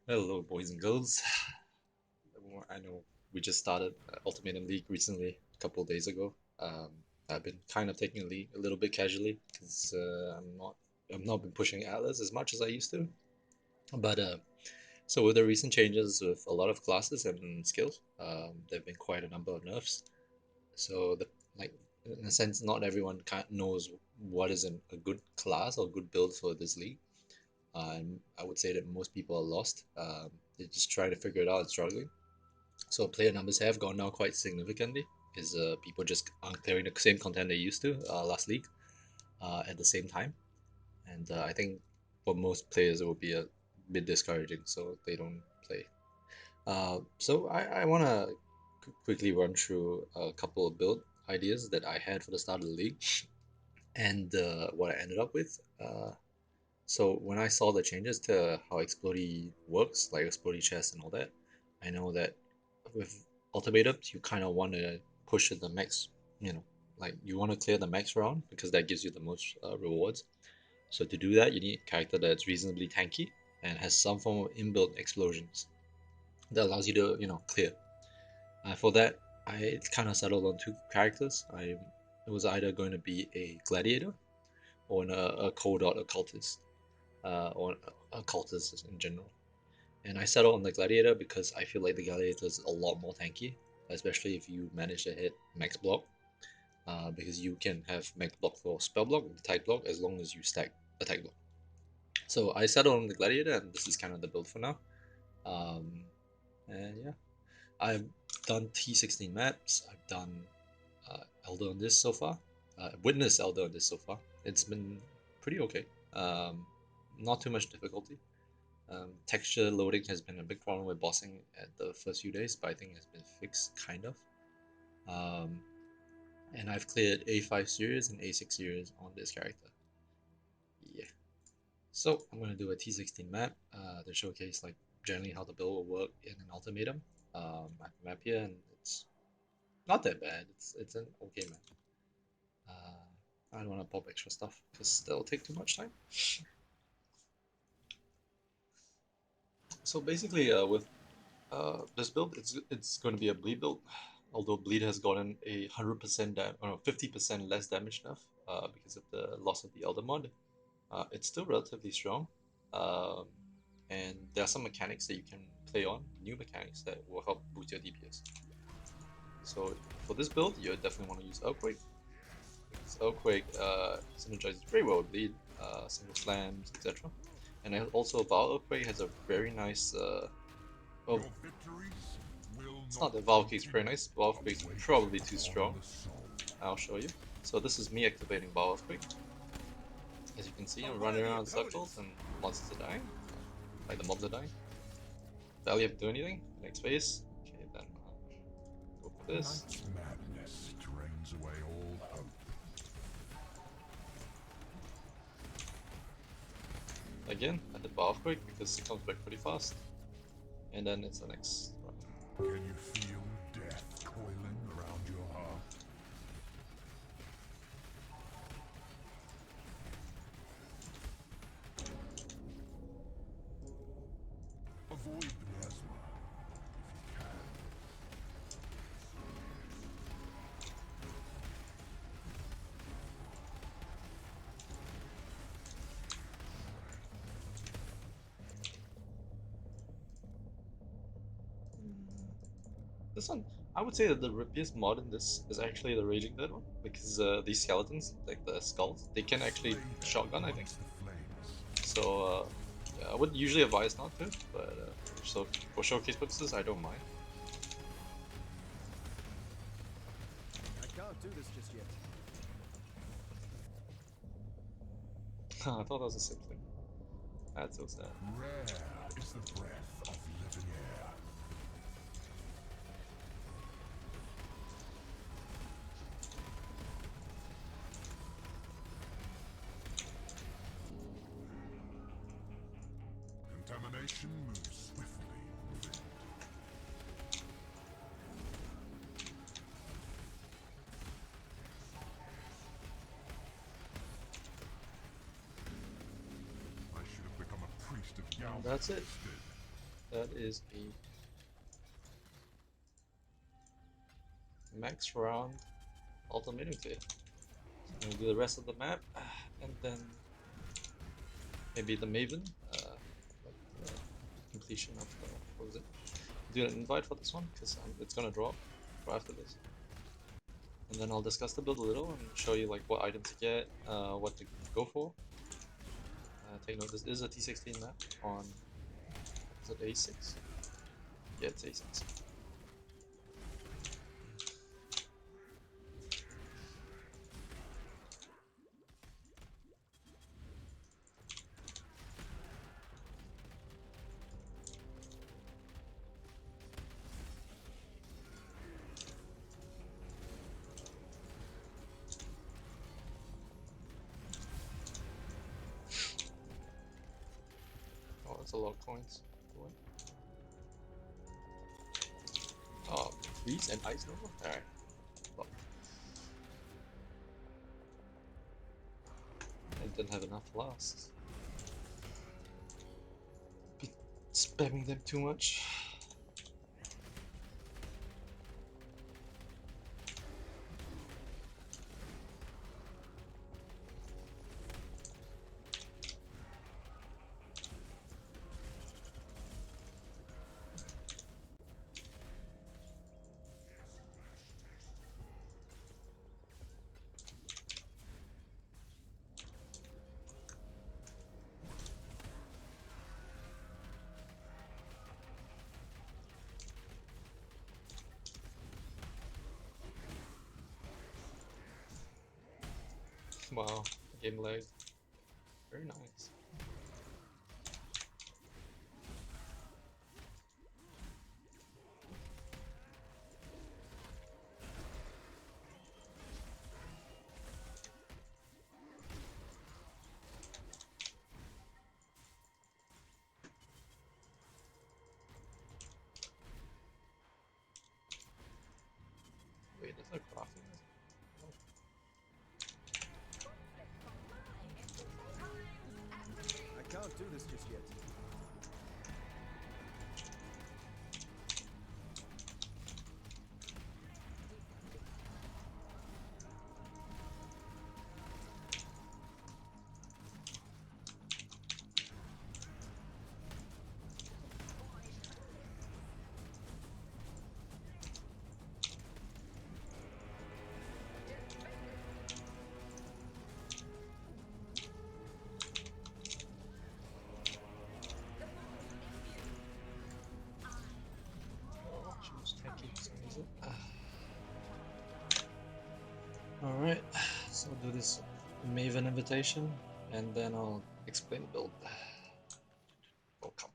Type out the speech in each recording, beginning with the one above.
Hello, boys and girls. I know we just started Ultimatum League recently, a couple of days ago. Um, I've been kind of taking the league a little bit casually because I'm not been pushing Atlas as much as I used to. But so with the recent changes with a lot of classes and skills, there've been quite a number of nerfs. So the like in a sense, not everyone knows what is a good class or good build for this league. And I would say that most people are lost. They're just trying to figure it out and struggling. So player numbers have gone down quite significantly. Is people just aren't clearing the same content they used to last league at the same time, and I think for most players it will be a bit discouraging, so they don't play. So I want to quickly run through a couple of build ideas that I had for the start of the league and what I ended up with. So when I saw the changes to how Explodey works, like Explodey chess and all that, I know that with ultimatums you kind of want to push it the max, you know, like you want to clear the max round because that gives you the most rewards. So to do that, you need a character that's reasonably tanky and has some form of inbuilt explosions that allows you to, clear. For that, I kind of settled on two characters. It was either going to be a gladiator or a cold dot occultist or occultists in general. And I settled on the Gladiator because I feel like the Gladiator is a lot more tanky, especially if you manage to hit max block. Because you can have max block for spell block and type block as long as you stack attack block. So I settled on the Gladiator, and this is kind of the build for now. Um, and yeah, I've done T16 maps. I've done Elder on this so far. Witness Elder on this so far. It's been pretty okay. Not too much difficulty. Texture loading has been a big problem with bossing at the first few days, but I think it's been fixed kind of. Um, and I've cleared A5 series and A6 series on this character. Yeah. So I'm gonna do a T16 map to showcase like generally how the build will work in an ultimatum. I have a map here and it's not that bad. It's an okay map. I don't want to pop extra stuff because that'll take too much time. So basically, with this build, it's going to be a bleed build, although bleed has gotten 100% 50% less damage now because of the loss of the elder mod. It's still relatively strong, um, and there are some mechanics that you can play on, new mechanics that will help boost your DPS. So for this build, you definitely want to use Earthquake because Earthquake synergizes very well with bleed, single slams, etc. And then also Val Earthquake has a very nice oh, it's not that Valkyrie is very nice. Valkyrie is probably too strong. I'll show you. So this is me activating Quick. As you can see, I'm running around in circles and monsters are dying. Like the mobs are dying. Barely have to do anything. Next phase. Okay, then go for this. Madness drains away all hope. Again, I hit Quick because it comes back pretty fast. And then it's the next run. Can you feel death coiling around your heart? Avoid plasma if you can. This one, I would say that the rippiest mod in this is actually the Raging Dead one because these skeletons, like the skulls, they can actually shotgun, I think. So yeah, I would usually advise not to, but so for showcase purposes, I don't mind. I can't do this just yet. I thought that was the same thing. That's so sad. Rare is the breath of living air. Contamination moves swiftly in the wind. I should have become a priest of Yao That's it. instead. That is a max round ultimatum clear. So I'm gonna do the rest of the map, and then maybe the Maven, like completion of what was it? Do an invite for this one because it's gonna drop right after this, and then I'll discuss the build a little and show you like what items to get, what to go for. Take note, this is a T16 map on, is it A6? Yeah, it's A6. Oh, that's a lot of coins. Oh, freeze and ice nova? Alright. Well, I didn't have enough last. Be spamming them too much. Wow, game lag. Very nice. Wait, there's no crafting? Oh. I can't do this just yet. Oh, choose tanky, so is it? Alright, so I'll do this Maven invitation, and then I'll explain the build. Oh, come on.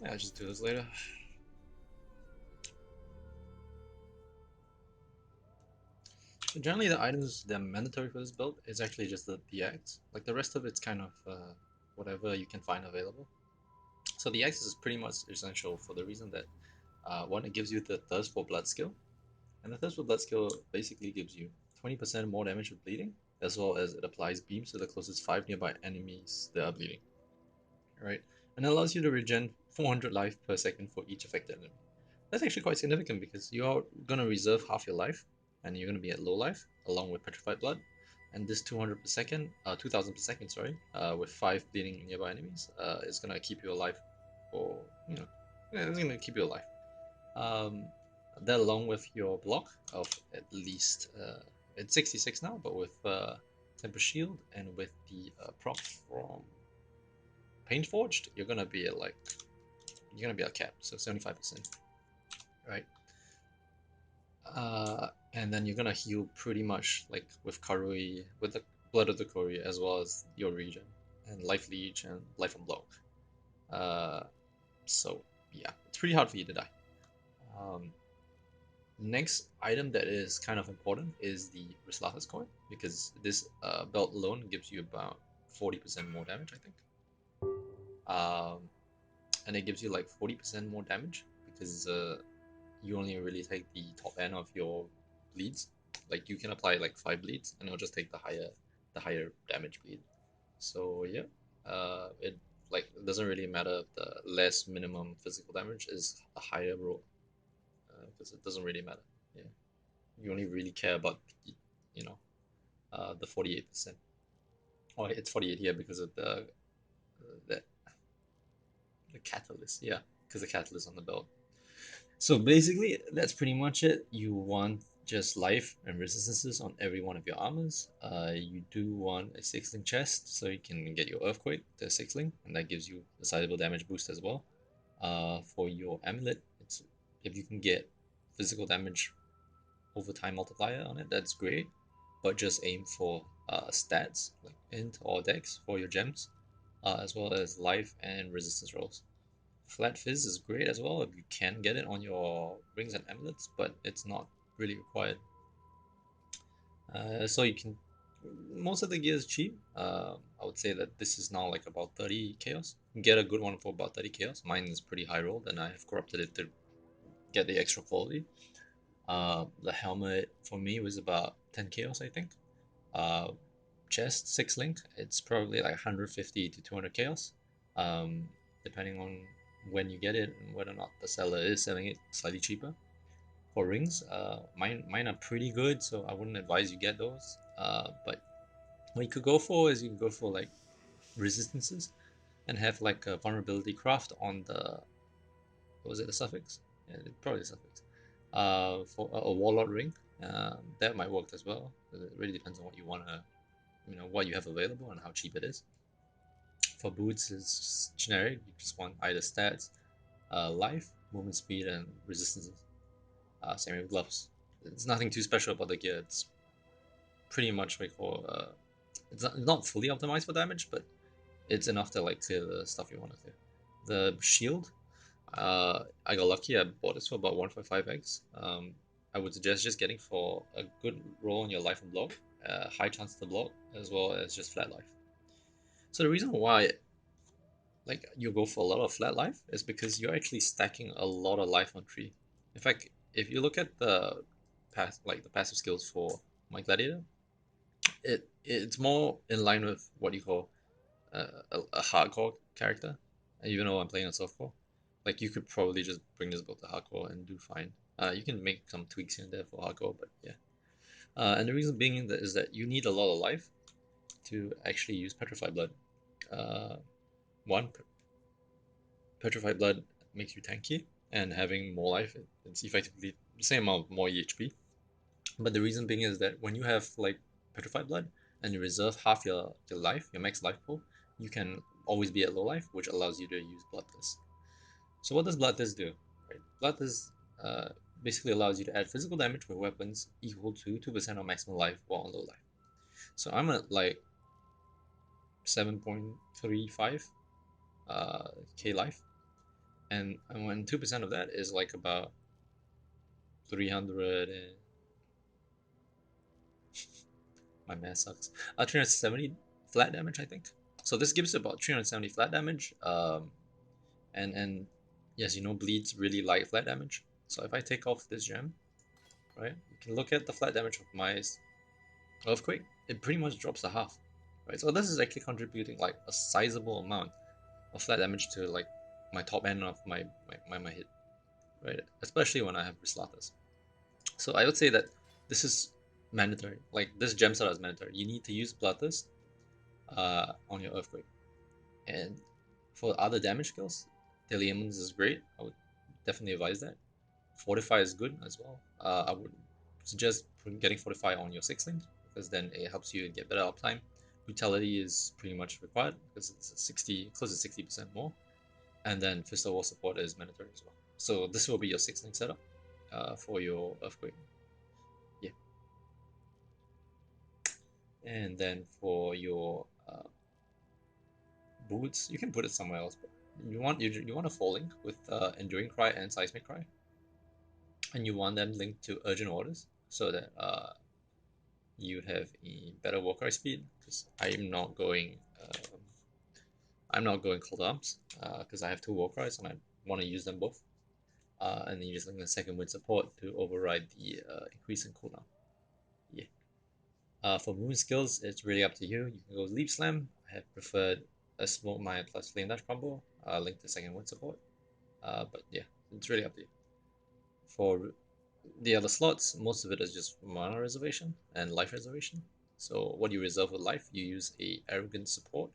Yeah, I'll just do this later. So generally, the items that are mandatory for this build is actually just the axe. Like the rest of it's kind of whatever you can find available. So the axe is pretty much essential for the reason that one, it gives you the thirst for blood skill, and the thirst for blood skill basically gives you 20% more damage with bleeding, as well as it applies beams to the closest 5 nearby enemies that are bleeding. Right, and it allows you to regen 400 life per second for each affected enemy. That's actually quite significant because you're gonna reserve half your life, and you're gonna be at low life along with petrified blood, and this 200 per second, 2000 per second, sorry, with 5 bleeding nearby enemies, is gonna keep you alive, for yeah, it's gonna keep you alive. Um, that along with your block of at least it's 66 now, but with temper shield and with the proc from Paint Forged, you're gonna be at cap, so 75%, right? And then you're gonna heal pretty much like with Karui, with the blood of the Karui, as well as your regen and life leech and life and block. Uh, so yeah, it's pretty hard for you to die. Um, Next item that is kind of important is the Rislathas coin, because this belt alone gives you about 40% more damage, I think. Um, and it gives you like 40% more damage because you only really take the top end of your bleeds. Like you can apply like 5 bleeds, and it'll just take the higher damage bleed. So yeah, it like it doesn't really matter if the less minimum physical damage is a higher roll, because it doesn't really matter. Yeah, you only really care about you know the 48%. Oh, it's 48 here because of the the catalyst. Yeah, because the catalyst on the belt. So basically, that's pretty much it. You want just life and resistances on every one of your armors. You do want a 6 link chest so you can get your earthquake to 6 link, and that gives you a sizable damage boost as well. For your amulet, it's if you can get physical damage over time multiplier on it, that's great. But just aim for stats like int or dex for your gems, as well as life and resistance rolls. Flat Fizz is great as well if you can get it on your rings and amulets, but it's not really required. So you can. Most of the gear is cheap. I would say that this is now like about 30 chaos. You can get a good one for about 30 chaos. Mine is pretty high rolled, and I have corrupted it to get the extra quality. The helmet for me was about 10 chaos, I think. Uh, Chest 6 link, it's probably like 150 to 200 chaos, um, depending on when you get it and whether or not the seller is selling it slightly cheaper. For rings, mine are pretty good, so I wouldn't advise you get those. But what you could go for is you can go for like resistances and have like a vulnerability craft on the, what was it, the suffix? Yeah, probably the suffix. For a warlord ring, that might work as well. It really depends on what you want to, what you have available and how cheap it is. For boots, it's generic. You just want either stats, life, movement speed, and resistances. Same with gloves. It's nothing too special about the gear. It's pretty much what we call. It's not fully optimized for damage, but it's enough to like clear the stuff you want to clear. The shield, I got lucky. I bought this for about 1.5x. I would suggest just getting for a good roll on your life and block, high chance to block, as well as just flat life. So the reason why like you go for a lot of flat life is because you're actually stacking a lot of life on tree. In fact, if you look at the passive skills for my gladiator, it's more in line with what you call a hardcore character. And even though I'm playing a softcore, like you could probably just bring this build to hardcore and do fine. You can make some tweaks here and there for hardcore, but yeah. And the reason being that is that you need a lot of life to actually use petrified blood. Uh, One, petrified blood makes you tanky, and having more life, it's effectively the same amount more EHP. But the reason being is that when you have like petrified blood and you reserve half your life, your max life pool, you can always be at low life, which allows you to use Bloodless. So what does Bloodless do? Right, Bloodless uh, basically allows you to add physical damage with weapons equal to 2% of maximum life while on low life. So I'm at like 7.35 k life, and when 2% of that is like about 300 and my math sucks. 370 flat damage, I think. So this gives about 370 flat damage. And yes, bleeds really light flat damage. So if I take off this gem, right, you can look at the flat damage of my earthquake. It pretty much drops to half, right? So this is actually contributing like a sizable amount of flat damage to like my top end of my hit, right? Especially when I have Rislatas. So I would say that this is mandatory. Like this gem setup is mandatory. You need to use Bloodthirst on your Earthquake. And for other damage skills, Deliumens is great. I would definitely advise that. Fortify is good as well. I would suggest getting Fortify on your sixlings because then it helps you get better uptime. Brutality is pretty much required because it's 60, close to 60% more. And then Fist of War support is mandatory as well. So this will be your sixling setup for your Earthquake. Yeah. And then for your boots, you can put it somewhere else. But you want a falling with Enduring Cry and Seismic Cry, and you want them linked to Urgent Orders so that you have a better Warcry speed. Because I'm not going Cold Arms because I have two Warcries and I want to use them both. And then you just link the second wind support to override the increase in cooldown. Yeah. For movement skills, it's really up to you. You can go Leap Slam. I have preferred a Smoke Mine plus Flame Dash combo, linked to second wind support. But yeah, it's really up to you. For the other slots, most of it is just mana reservation and life reservation. So what you reserve with life, you use a arrogant support.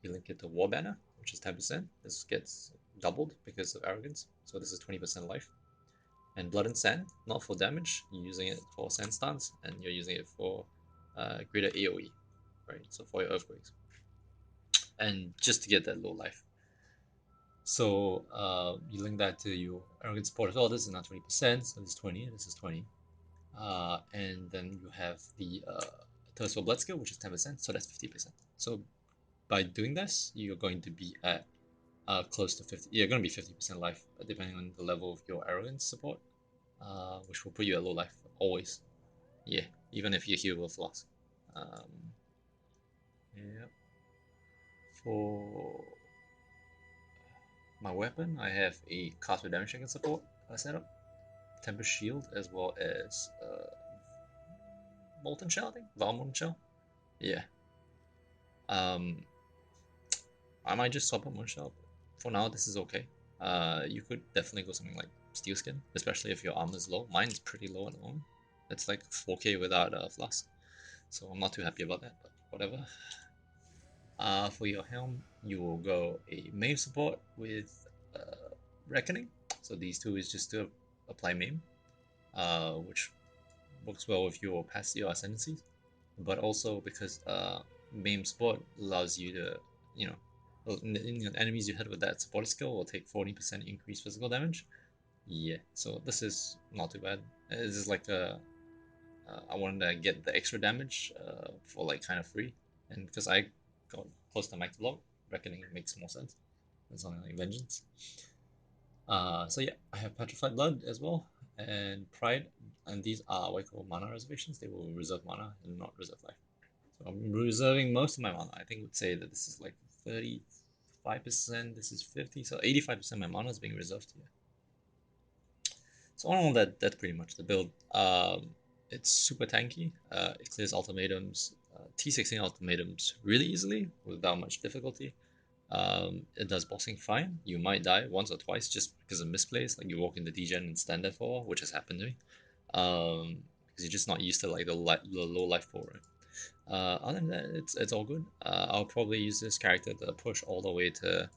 You link it to War Banner, which is 10%. This gets doubled because of arrogance. So this is 20% life. And Blood and Sand, not for damage. You're using it for Sand Stance, and you're using it for greater AoE, right? So for your Earthquakes. And just to get that low life. So you link that to your arrogant support as well. This is not 20%, so this is 20, this is 20. And then you have the Thirst for Blood skill, which is 10%, so that's 50%. So by doing this, you're going to be at close to 50. You're going to be 50% life, depending on the level of your arrogance support, which will put you at low life always. Yeah, even if you heal with loss. Yeah. For my weapon, I have a cast with damage against support setup, Tempest Shield, as well as Molten Shell, I think. Val Molten Shell. Yeah. Um, I might just swap out Molten Shell. For now, this is okay. You could definitely go something like Steel Skin, especially if your armor is low. Mine's pretty low at the moment. It's like 4k without a flask. So I'm not too happy about that, but whatever. For your helm, you will go a main support with Reckoning. So these two is just to apply maim, which works well with your passive ascendancies, but also because maim support allows you to, you know, enemies you hit with that support skill will take 40% increased physical damage. Yeah, so this is not too bad. This is like I wanted to get the extra damage for like kind of free, and because I got close to max block, Reckoning makes more sense than something like Vengeance. So yeah, I have Petrified Blood as well, and Pride, and these are what I call mana reservations. They will reserve mana and not reserve life. So I'm reserving most of my mana. I think I would say that this is like 35%, this is 50, so 85% of my mana is being reserved here. So all that's pretty much the build. It's super tanky. It clears ultimatums, T16 ultimatums really easily without much difficulty. It does bossing fine. You might die once or twice just because of misplays, like you walk into degen and stand there for, which has happened to me. Because you're just not used to like the low life pool, right? Other than that, it's all good. I'll probably use this character to push all the way to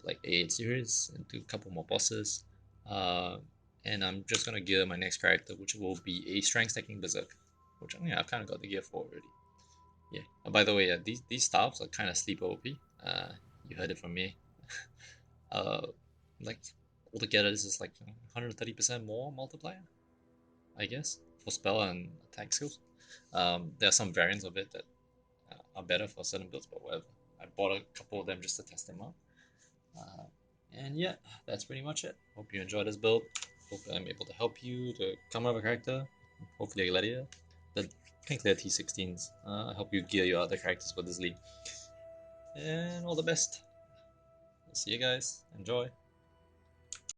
like A8 series and do a couple more bosses. Uh, and I'm just gonna gear my next character, which will be a strength stacking berserk, which I've kind of got the gear for already. Yeah. By the way, these staffs are kind of sleeper OP. You heard it from me. uh, like altogether, this is like 130% more multiplier, I guess, for spell and attack skills. There are some variants of it that are better for certain builds, but whatever. I bought a couple of them just to test them out. Uh, and yeah, that's pretty much it. Hope you enjoyed this build. Hope I'm able to help you to come up with a character. Hopefully a Gladiator that can clear T16s. Help you gear your other characters for this league. And all the best. See you guys. Enjoy.